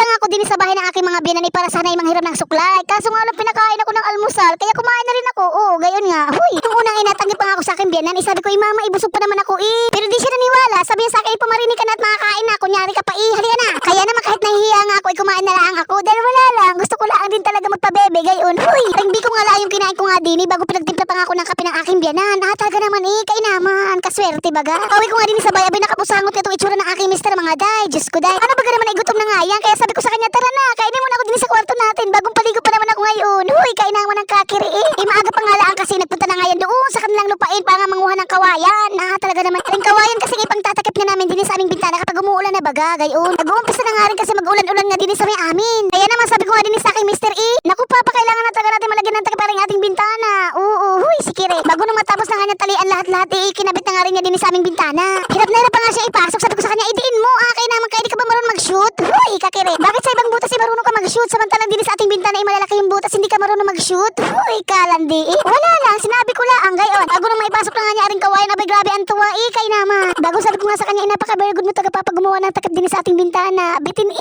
lang ako din sa bahay ng aking mga biyanan para sana ay manghiram ng suklay. Kaso nga nung pinakain ako ng almusal, kaya kumain na rin ako. Oo, gayon nga. Huy, nung unang inatanggit pa nga ako sa aking biyanan, sabi ko, mama, ibusog pa naman ako Pero di siya naniwala. Sabi niya sa akin, pumarinig ka na at makakain na. Kunyari ka pa halika na. Kaya naman kahit nahihiya nga ako, kumain na lang ako. Dahil wala lang, gusto ko lang din talaga magpabebe, gayon. Huy, hindi ko nga lang yung kinain ko nga din bago pinagtimpla pa nga ako ng kape ng aking biyanan. Talaga naman kay naman, kaswerte baga. Pawi ko nga din sa bayabi, nakapusangot itong itsura ng aking mister mga day. Diyos ko day. Ano baga naman gutom na nga yan, kaya sabi ko sa kanya, tara na, kainin mo na ako din sa kwarto natin. Bagong paligo pa naman ako ngayon. Huy, kain naman ng kakiri maaga pa nga lang kasi nagpunta na nga yan doon sa kanilang lupain para nga manguha ng kawayan. Talaga naman. Yung kawayan kasi ipang tatakip na namin din sa aming bintana kapag umuulan na baga, gayon. Nag-uumpisa na nga rin kasi mag-ulan-ulan nga din sa may amin. Kaya naman sabi ko nga din sa aking Mr. Naku papa, kailangan na talaga natin malagyan ng takip para yung ating bintana. Oo, huy, sikire. Bago nung matapos na nga niya talian lahat-lahat, kinabit na nga rin niya din sa aming bintana. Hirap na hirap pa nga siya ipasok. Sabi ko sa kanya, idiin mo, kaya naman kaya di ka ba marunong mag-shoot? Huy, kakire. Bakit sa ibang butas marunong ka mag-shoot? Samantalang din sa ating bintana malalaki yung butas, hindi ka marunong mag-shoot? Huy, kalandi. Wala lang, sinabi ko lang, gayon. Bago nung maipasok na nga niya ring kawayan, abay grabe ang tuwa, kay naman. Bago sabi ko nga sa kanya, napaka-very good mo taga gumawa ng takip din sa ating bintana. Bitin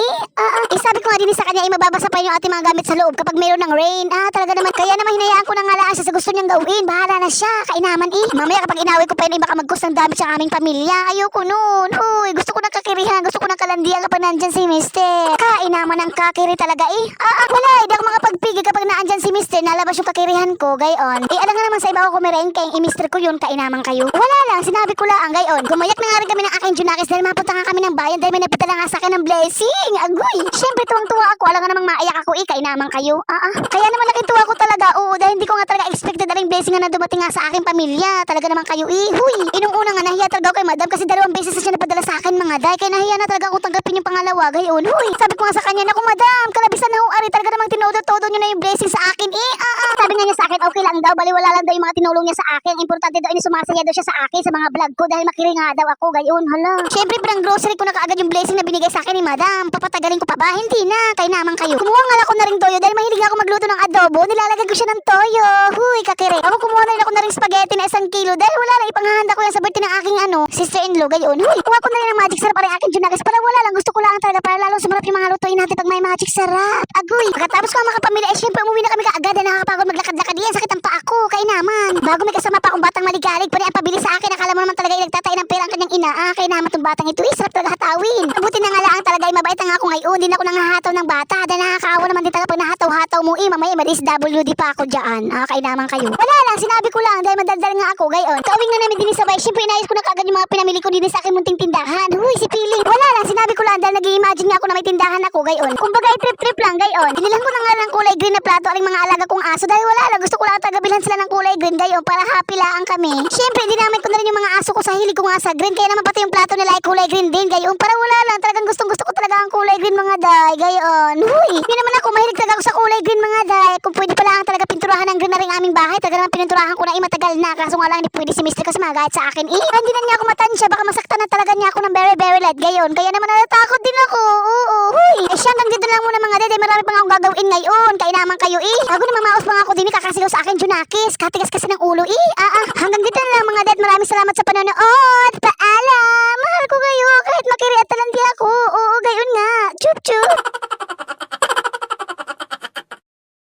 sabi ko nga din sa kanya, mababasa pa yung ating mga gamit sa loob kapag mayroon ng rain. Talaga naman, kaya naman hinayaan ko na nga lang siya sa gusto niyang gawin. Bahala na siya, kainaman Mamaya kapag inaway ko pa yun, baka mag-cost ng damage sa aming pamilya. Ayoko nun. Uy, gusto ko ng kakirihan, gusto ko ng kalandian kapag nandyan si Mister. Kainaman ang kakiri talaga wala, hindi ako makapagpigil kapag naandyan si Mister. Nalabas yung kakirihan ko, gayon. Alam nga naman sa iba ko kumirengke, Mister ko yun, kainaman kayo. Wala lang, sinabi ko lang, gayon. Gumayak na nga rin kami ng aking Junakis dahil mapunta nga kami ng bayan dahil may napita lang nga sa akin ng blessing. Agoy, syempre tuwang-tuwa ako. Alam nga namang maiyak ako, kainaman kayo. Kaya naman laking tuwa ko talaga, dahil hindi ko nga talaga expected aling blessing na dumating nga sa aking pamilya. Talaga naman kayo, huy. Inung una nga nahiya talaga ako kay madam kasi 2 beses na siya napadala sa akin mga day. Kaya nahiya na talaga akong tanggapin yung pangalawa, gayon. Huy, sabi ko nga sa kanya, naku madam, kalabisan na ari talaga namang tinodo-todo niyo na yung blessing sa akin Sabi nga niya sa akin, okay lang daw, baliwala lang daw yung mga tinulong niya sa akin. Importante daw, sumasaya daw siya sa akin sa mga vlog ko dahil makiringa daw ako, gayon. Hala. Syempre, parang grocery ko na kaagad yung blessing na binigay sa akin ni madam. Papatagalin ko pa ba? Hindi na, kay naman kayo. Kumuha nga ako na ring toyo dahil mahilig ako magluto ng adobo. Nilalagay ko siya ng toyo. Huy, kakire. Ako kumuha na rin ako na ring spaghetti na 1 kilo dahil wala lang ipanghahanda ko yan sa birthday ng aking sister-in-law, gayon. Huy, kuha ko na rin ng magic sarap para yung aking Junakis. Para wala lang, gusto ko lang talaga para lalong sumarap yung mga lutuin natin pag may magic sarap. Agoy. Pagkatapos ko makapamilya, syempre umuwi na kami kaagad na nakakapagod maglakad-lakad yan. Sakit ang paa ko, kay naman. Bago may kasama pa akong batang maligalig, pwede ang pabili sa akin. Akala mo naman talaga nagtatay ng pera ang kanyang ina. Kay naman tong batang ito, sarap talaga hatawin. Mabuti na nga lang talaga, mabait na nga ako ngayon. Hindi na ako nangahataw ng bata. Dahil nakakaawa naman din talaga pag nahataw-hataw mo. Mamaya ma-SWD pa ako dyan. Kay naman kayo. Wala lang, sinabi ko lang dahil madaldal nga ako, gayon. Kawing na namin din sa bahay. Syempre inayos ko na kagad yung mga pinamili ko din sa aking munting tindahan. Huy, si Piling. Wala lang, sinabi ko lang dahil nag-i-imagine nga ako na may tindahan ako, gayon. Kumbaga trip-trip lang, gayon. Binilan ko na nga ng kulay green na plato aling mga alaga kong aso dahil wala lang, gusto ko lang tagabilhan sila ng kulay green, gayon, para happy lang kami. Syempre dinamay ko na rin yung mga aso ko sa hilig ko nga sa green, kaya naman pati yung plato nila ay kulay green din, gayon. Para wala lang, talagang gustong-gusto ko talaga ang kulay green mga day, gayon. Huy, hindi naman ako mahilig talaga ako sa kulay green mga day. Kung pwede pa lang talaga pinturahan ng green na rin aming bahay, talaga naman pininturahan ko na matagal na, kaso nga lang hindi pwede si Mister kasi magahit sa akin hindi na niya ako matansya, baka masaktan na talaga niya ako ng very light, gayon. Kaya naman natatakot din ako. Oo, huy. Siya hanggang dito lang muna mga day, marami pang akong gagawin ngayon. Kaya naman kayo Bago naman maos pa nga ako din, kakasigaw sa akin Junakis. Katigas kasi ng ulo hanggang dito lang mga day, maraming salamat sa panonood. Paalam. Mahal ko kayo kahit makiriat talandi ako. Oo, gayon nga. Chup chup.